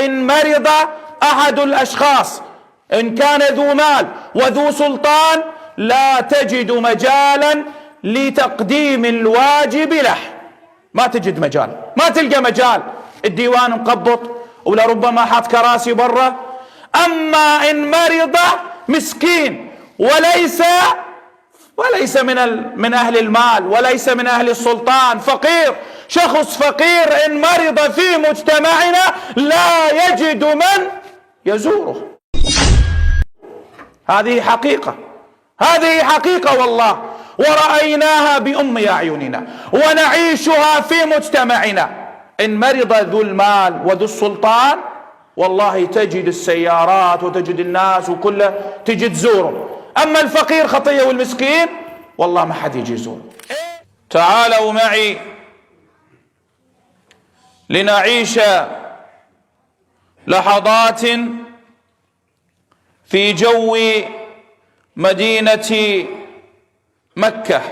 إن مرض أحد الأشخاص إن كان ذو مال وذو سلطان لا تجد مجالا لتقديم الواجب له، ما تجد مجال، ما تلقى مجال، الديوان مقبض ولربما حاط كراسي برا. أما إن مرض مسكين وليس من أهل المال وليس من أهل السلطان، فقير، شخص فقير إن مرض في مجتمعنا لا يجد من يزوره. هذه حقيقة، هذه حقيقة والله، ورأيناها بأم أعيننا ونعيشها في مجتمعنا. إن مرض ذو المال وذو السلطان والله تجد السيارات وتجد الناس وكله تجي تزوره. أما الفقير خطية والمسكين والله ما حد يجي يزوره. تعالوا معي لنعيش لحظات في جو مدينة مكة،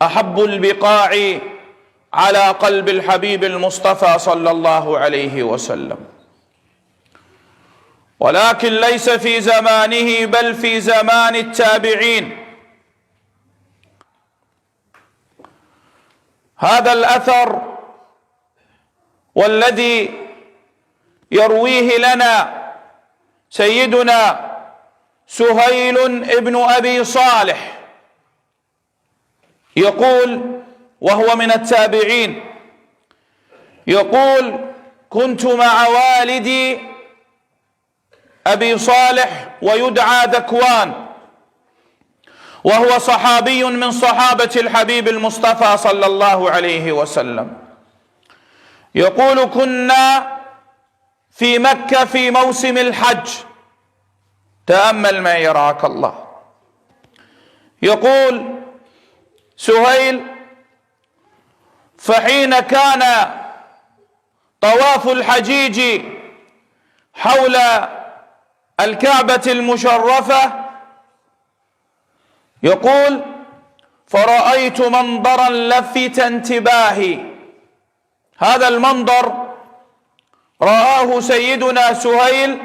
أحب البقاع على قلب الحبيب المصطفى صلى الله عليه وسلم، ولكن ليس في زمانه بل في زمان التابعين. هذا الأثر والذي يرويه لنا سيدنا سهيل ابن أبي صالح يقول، وهو من التابعين، يقول: كنت مع والدي أبي صالح ويدعى ذكوان، وهو صحابي من صحابة الحبيب المصطفى صلى الله عليه وسلم. يقول: كنا في مكة في موسم الحج، تأمل معي يرعاك الله. يقول سهيل: فحين كان طواف الحجيج حول الكعبة المشرفة، يقول: فرأيت منظرا لفت انتباهي. هذا المنظر رآه سيدنا سهيل،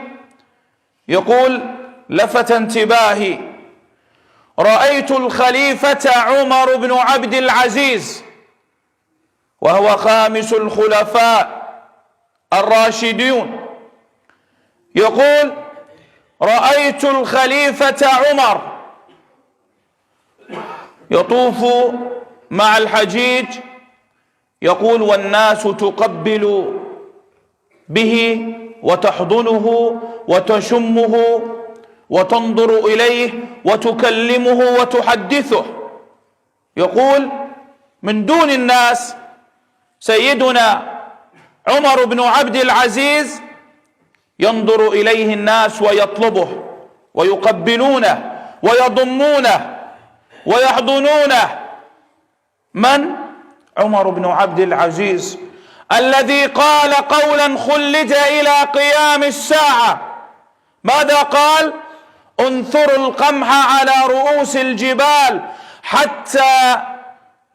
يقول: لفت انتباهي. رأيت الخليفة عمر بن عبد العزيز وهو خامس الخلفاء الراشدين، يقول: رأيت الخليفة عمر يطوف مع الحجيج، يقول: والناس تقبل به وتحضنه وتشمه وتنظر إليه وتكلمه وتحدثه. يقول: من دون الناس سيدنا عمر بن عبد العزيز ينظر إليه الناس ويطلبه ويقبلونه ويضمونه ويحضنونه. من؟ عمر بن عبد العزيز الذي قال قولا خلد إلى قيام الساعة. ماذا قال؟ انثروا القمح على رؤوس الجبال حتى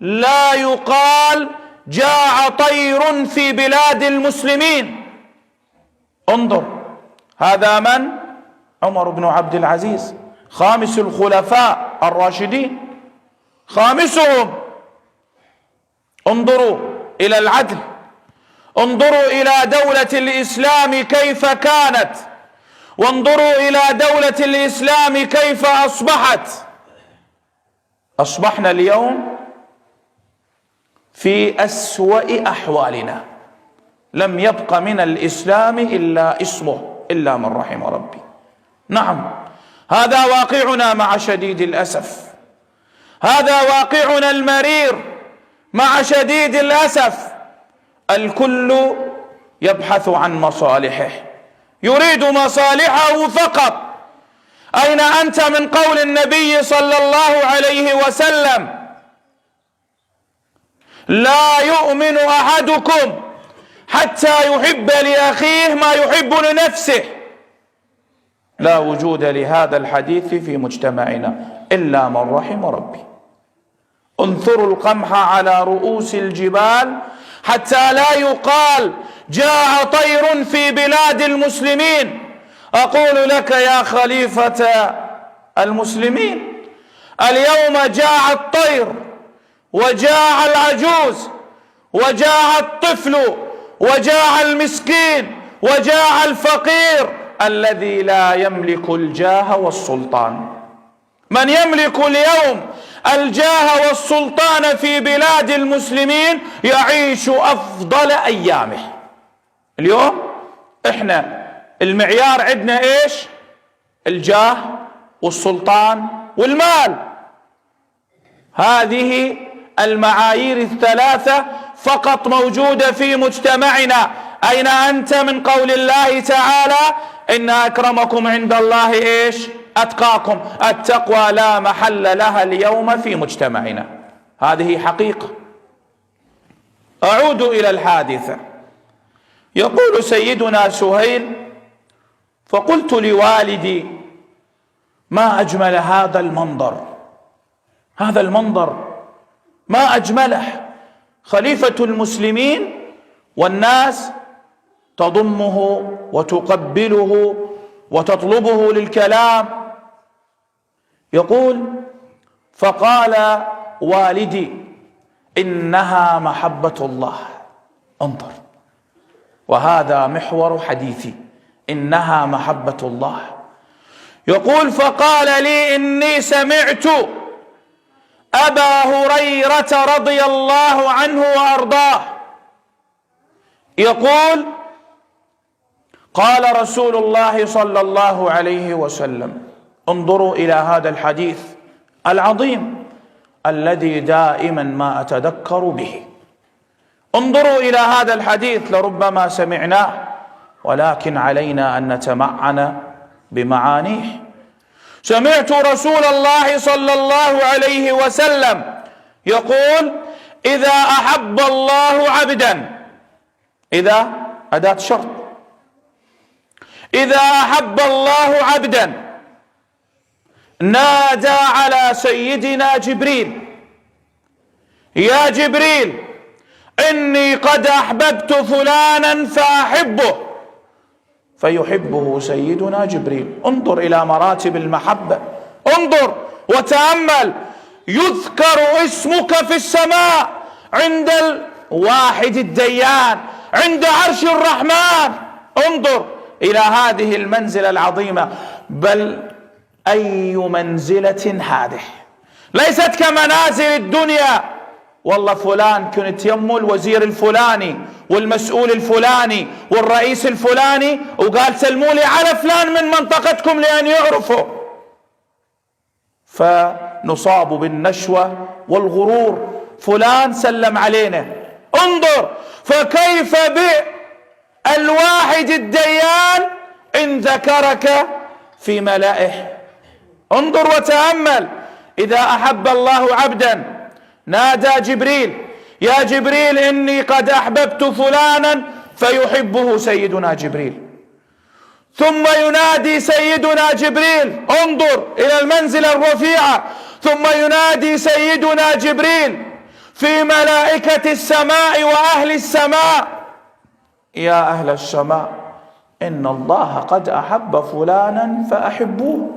لا يقال جاع طير في بلاد المسلمين. انظر، هذا من؟ عمر بن عبد العزيز، خامس الخلفاء الراشدين، خامسهم. انظروا إلى العدل، انظروا إلى دولة الإسلام كيف كانت، وانظروا إلى دولة الإسلام كيف أصبحت. أصبحنا اليوم في أسوأ أحوالنا، لم يبق من الإسلام إلا اسمه، إلا من رحم ربي. نعم، هذا واقعنا مع شديد الأسف، هذا واقعنا المرير مع شديد الأسف. الكل يبحث عن مصالحه، يريد مصالحه فقط. أين أنت من قول النبي صلى الله عليه وسلم: لا يؤمن أحدكم حتى يحب لأخيه ما يحب لنفسه. لا وجود لهذا الحديث في مجتمعنا إلا من رحم ربي. انثروا القمح على رؤوس الجبال حتى لا يقال جاع طير في بلاد بلاد المسلمين. أقول لك يا خليفة المسلمين، اليوم جاع الطير وجاع العجوز وجاع الطفل وجاع المسكين وجاع الفقير الذي لا يملك الجاه والسلطان. من يملك اليوم الجاه والسلطان في بلاد المسلمين يعيش أفضل أيامه. اليوم احنا المعيار عندنا ايش؟ الجاه والسلطان والمال. هذه المعايير الثلاثة فقط موجودة في مجتمعنا. أين أنت من قول الله تعالى إن أكرمكم عند الله ايش؟ أتقاكم. التقوى لا محل لها اليوم في مجتمعنا، هذه حقيقة. أعود إلى الحادثة. يقول سيدنا سهيل: فقلت لوالدي ما أجمل هذا المنظر، هذا المنظر ما أجمله، خليفة المسلمين والناس تضمه وتقبله وتطلبه للكلام. يقول: فقال والدي إنها محبة الله. انظر، وهذا محور حديثي، إنها محبة الله. يقول: فقال لي إني سمعت أبا هريرة رضي الله عنه وأرضاه يقول: قال رسول الله صلى الله عليه وسلم. انظروا إلى هذا الحديث العظيم الذي دائما ما أتذكر به. انظروا إلى هذا الحديث، لربما سمعناه ولكن علينا أن نتمعن بمعانيه. سمعت رسول الله صلى الله عليه وسلم يقول: إذا أحب الله عبدا، إذا أداة شرط، إذا أحب الله عبدا نادى على سيدنا جبريل: يا جبريل إني قد أحببت فلانا فأحبه، فيحبه سيدنا جبريل. انظر إلى مراتب المحبة، انظر وتأمل. يذكر اسمك في السماء عند الواحد الديان، عند عرش الرحمن. انظر إلى هذه المنزلة العظيمة. بل أي منزلة هذه، ليست كمنازل الدنيا. والله فلان كنت يمه الوزير الفلاني والمسؤول الفلاني والرئيس الفلاني وقال سلموا لي على فلان من منطقتكم لأن يعرفوا، فنصاب بالنشوة والغرور. فلان سلم علينا. انظر، فكيف بالواحد الديان إن ذكرك في ملائه. انظر وتأمل. إذا أحب الله عبدا نادى جبريل: يا جبريل إني قد أحببت فلانا، فيحبه سيدنا جبريل. ثم ينادي سيدنا جبريل، انظر إلى المنزلة الرفيعة، ثم ينادي سيدنا جبريل في ملائكة السماء وأهل السماء: يا أهل السماء إن الله قد أحب فلانا فأحبوه،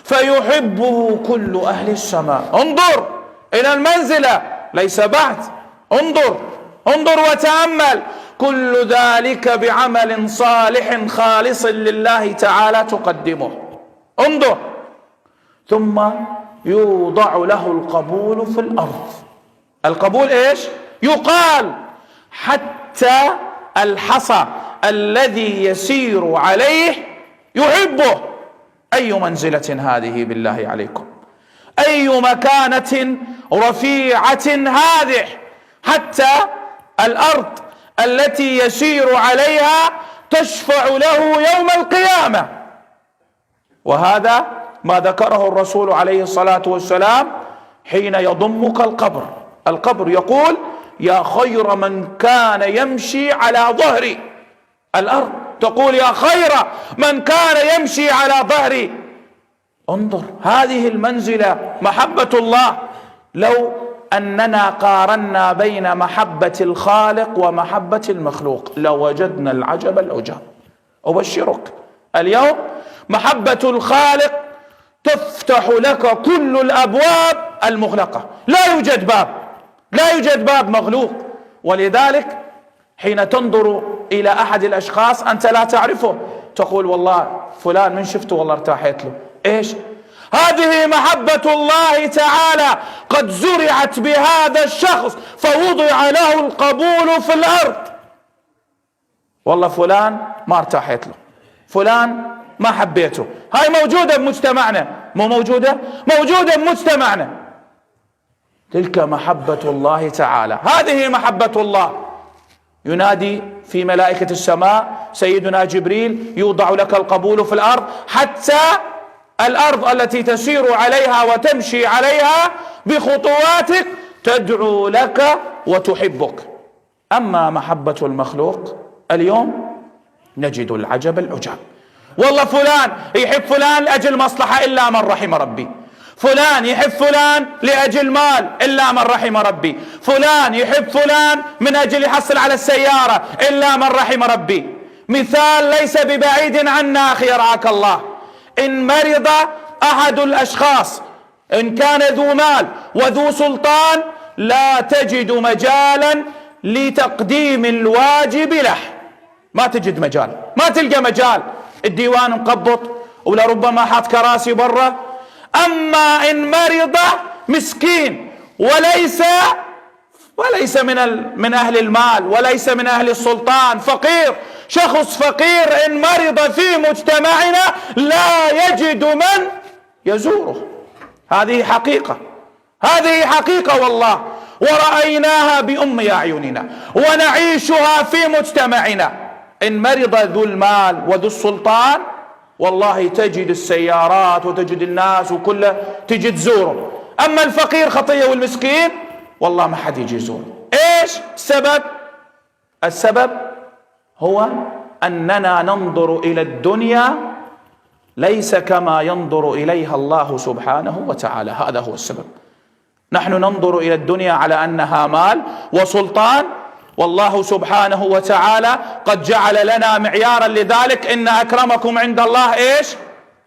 فيحبه كل أهل السماء. انظر إلى المنزلة، ليس بعد. انظر وتأمل. كل ذلك بعمل صالح خالص لله تعالى تقدمه. انظر. ثم يوضع له القبول في الأرض. القبول ايش؟ يقال حتى الحصى الذي يسير عليه يحبه. أي منزلة هذه بالله عليكم؟ أي مكانة رفيعة هذه؟ حتى الأرض التي يسير عليها تشفع له يوم القيامة. وهذا ما ذكره الرسول عليه الصلاة والسلام حين يضمك القبر يقول: يا خير من كان يمشي على ظهر الأرض. تقول: يا خير من كان يمشي على ظهري. انظر هذه المنزلة، محبة الله. لو أننا قارنا بين محبة الخالق ومحبة المخلوق لوجدنا العجب العجاب. أبشرك اليوم محبة الخالق تفتح لك كل الأبواب المغلقة، لا يوجد باب مغلوق. ولذلك حين تنظر إلى أحد الأشخاص أنت لا تعرفه تقول والله فلان من شفته والله ارتاحت له. إيش؟ هذه محبة الله تعالى قد زرعت بهذا الشخص فوضع له القبول في الأرض. والله فلان ما ارتاحت له، فلان ما حبيته. هاي موجودة بمجتمعنا، مو موجودة؟ موجودة بمجتمعنا. تلك محبة الله تعالى، هذه محبة الله. ينادي في ملائكة السماء سيدنا جبريل يوضع لك القبول في الأرض، حتى الأرض التي تسير عليها وتمشي عليها بخطواتك تدعو لك وتحبك. أما محبة المخلوق اليوم نجد العجب العجاب. والله فلان يحب فلان لأجل مصلحة إلا من رحم ربي، فلان يحب فلان لأجل مال إلا من رحم ربي، فلان يحب فلان من أجل يحصل على السيارة إلا من رحم ربي. مثال ليس ببعيد عنا أخي يرعاك الله، إن مرض أحد الأشخاص إن كان ذو مال وذو سلطان لا تجد مجالا لتقديم الواجب له، ما تجد مجال، ما تلقى مجال. الديوان مقبط ولربما حاط كراسي برا. أما إن مرض مسكين وليس من أهل المال وليس من أهل السلطان، فقير، شخص فقير إن مرض في مجتمعنا لا يجد من يزوره. هذه حقيقة والله، ورأيناها بأم أعيننا ونعيشها في مجتمعنا. إن مرض ذو المال وذو السلطان والله تجد السيارات وتجد الناس وكله تجي تزوره. أما الفقير خطية والمسكين والله ما حد يجي يزوره. إيش السبب؟ السبب هو أننا ننظر إلى الدنيا ليس كما ينظر إليها الله سبحانه وتعالى. هذا هو السبب. نحن ننظر إلى الدنيا على أنها مال وسلطان، والله سبحانه وتعالى قد جعل لنا معيارا لذلك. إن أكرمكم عند الله إيش؟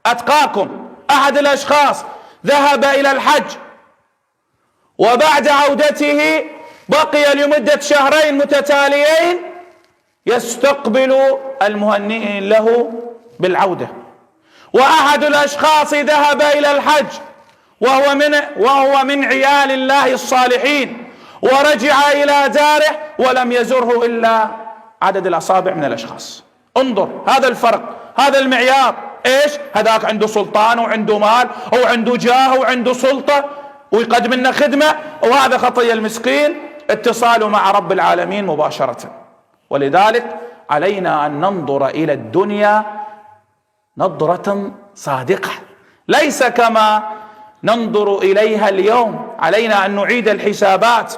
أتقاكم. أحد الأشخاص ذهب إلى الحج وبعد عودته بقي لمدة شهرين متتاليين يستقبل المهنئين له بالعودة. وأحد الأشخاص ذهب إلى الحج وهو من عيال الله الصالحين ورجع إلى داره ولم يزره إلا عدد الأصابع من الأشخاص. انظر هذا الفرق، هذا المعيار. إيش؟ هذاك عنده سلطان وعنده مال وعنده جاه وعنده سلطة ويقدم لنا خدمة، وهذا خطية المسكين اتصاله مع رب العالمين مباشرة. ولذلك علينا أن ننظر إلى الدنيا نظرة صادقة، ليس كما ننظر إليها اليوم. علينا أن نعيد الحسابات.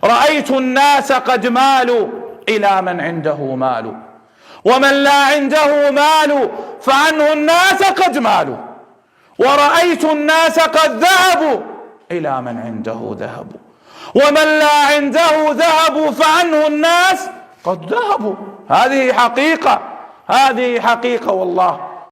رأيت الناس قد مالوا إلى من عنده مال، ومن لا عنده مال فعنه الناس قد مالوا، ورأيت الناس قد ذهبوا إلى من عنده ذهب، ومن لا عنده ذهب فعنه الناس قد ذهبوا. هذه حقيقة والله.